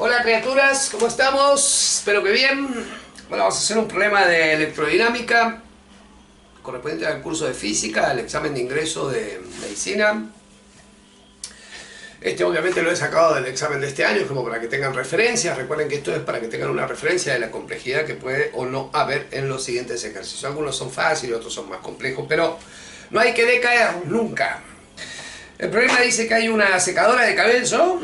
Hola criaturas, ¿cómo estamos? Espero que bien. Bueno, vamos a hacer un problema de electrodinámica correspondiente al curso de física, al examen de ingreso de medicina. Este obviamente lo he sacado del examen de este año, como para que tengan referencias. Recuerden que esto es para que tengan una referencia de la complejidad que puede o no haber en los siguientes ejercicios. Algunos son fáciles, otros son más complejos, pero no hay que decaer nunca. El problema dice que hay una secadora de cabello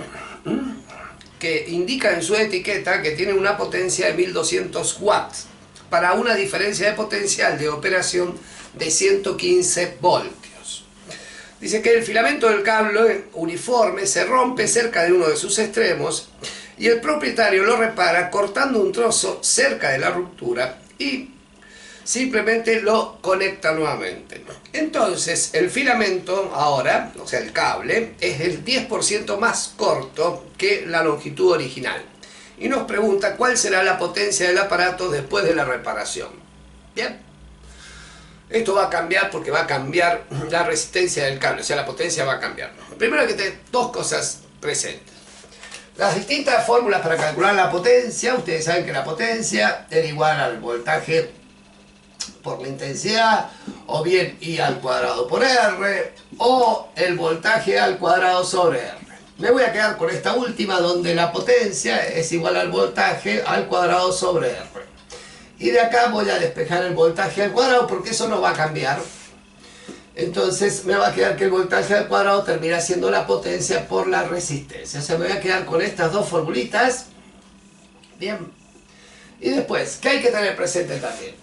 que indica en su etiqueta que tiene una potencia de 1200 watts para una diferencia de potencial de operación de 115 voltios. Dice que el filamento del cable uniforme se rompe cerca de uno de sus extremos y el propietario lo repara cortando un trozo cerca de la ruptura y simplemente lo conecta nuevamente. Entonces el filamento ahora, o sea el cable, es el 10% más corto que la longitud original. Y nos pregunta cuál será la potencia del aparato después de la reparación. Bien. Esto va a cambiar porque va a cambiar la resistencia del cable, o sea la potencia va a cambiar. Primero hay que tener dos cosas presentes. Las distintas fórmulas para calcular la potencia, ustedes saben que la potencia era igual al voltaje por la intensidad, o bien I al cuadrado por R, o el voltaje al cuadrado sobre R. Me voy a quedar con esta última, donde la potencia es igual al voltaje al cuadrado sobre R. Y de acá voy a despejar el voltaje al cuadrado, porque eso no va a cambiar. Entonces me va a quedar que el voltaje al cuadrado termina siendo la potencia por la resistencia. O sea, me voy a quedar con estas dos formulitas. Bien. Y después, ¿qué hay que tener presente también?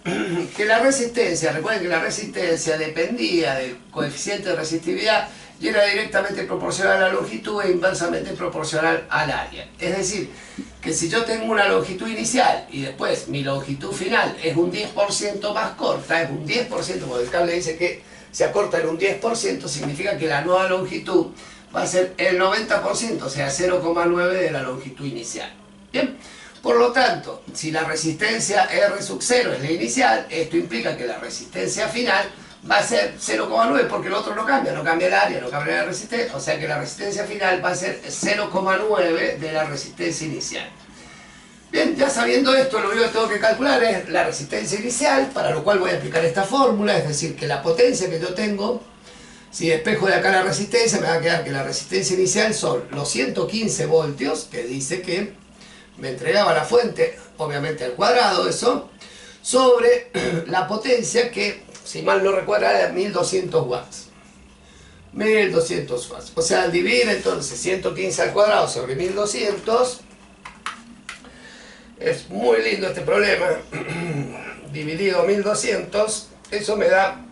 Que la resistencia, recuerden que la resistencia dependía del coeficiente de resistividad y era directamente proporcional a la longitud e inversamente proporcional al área. Es decir, que si yo tengo una longitud inicial y después mi longitud final es un 10% más corta, es un 10%, porque el cable dice que se acorta en un 10%, significa que la nueva longitud va a ser el 90%, o sea 0,9 de la longitud inicial. Bien. Por lo tanto, si la resistencia R sub 0 es la inicial, esto implica que la resistencia final va a ser 0,9 porque el otro no cambia el área, no cambia la resistencia, o sea que la resistencia final va a ser 0,9 de la resistencia inicial. Bien, ya sabiendo esto, lo único que tengo que calcular es la resistencia inicial, para lo cual voy a aplicar esta fórmula, es decir, que la potencia que yo tengo, si despejo de acá la resistencia, me va a quedar que la resistencia inicial son los 115 voltios, que dice que me entregaba la fuente, obviamente al cuadrado eso, sobre la potencia que, si mal no recuerdo, era de 1200 watts. 1200 watts. O sea, al dividir entonces 115 al cuadrado sobre 1200, es muy lindo este problema, dividido 1200, eso me da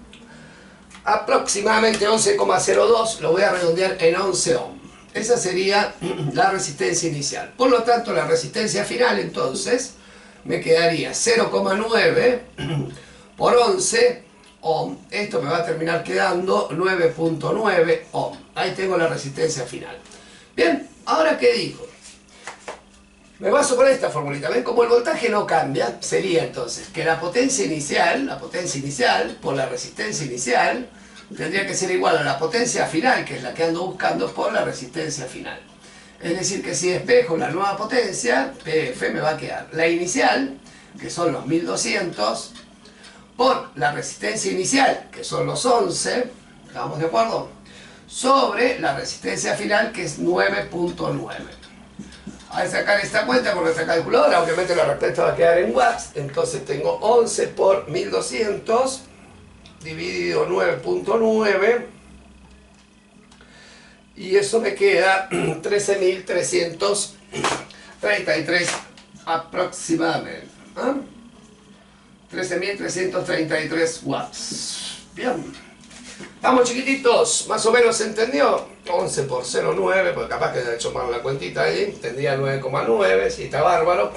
aproximadamente 11,02, lo voy a redondear en 11 ohms. Esa sería la resistencia inicial. Por lo tanto, la resistencia final, entonces, me quedaría 0,9 por 11 ohm. Esto me va a terminar quedando 9,9 ohm. Ahí tengo la resistencia final. Bien, ahora ¿qué digo? Me baso por esta formulita. ¿Ven? Como el voltaje no cambia, sería entonces que la potencia inicial por la resistencia inicial, tendría que ser igual a la potencia final, que es la que ando buscando, por la resistencia final. Es decir, que si despejo la nueva potencia, PF, me va a quedar la inicial, que son los 1200, por la resistencia inicial, que son los 11, ¿estamos de acuerdo? Sobre la resistencia final, que es 9,9. Al sacar esta cuenta con nuestra calculadora, obviamente la respuesta va a quedar en watts, entonces tengo 11 por 1200, dividido 9,9 y eso me queda 13.333 aproximadamente. 13.333 watts. Bien. Estamos chiquititos, más o menos se entendió. 11 por 0,9, porque capaz que haya hecho mal la cuentita ahí, tendría 9,9, si está bárbaro.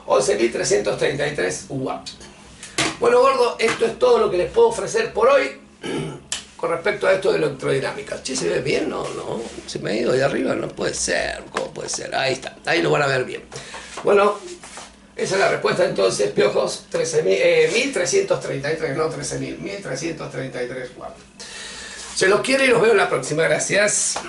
11.333 watts. Bueno, gordo, esto es todo lo que les puedo ofrecer por hoy con respecto a esto de electrodinámica. Che, ¿se ve bien? No, se me ha ido de arriba, no puede ser. ¿Cómo puede ser? Ahí está, ahí lo van a ver bien. Bueno, esa es la respuesta entonces, piojos. 13.333, no 13.000, 1.333 watts. Se los quiere y los veo en la próxima. Gracias.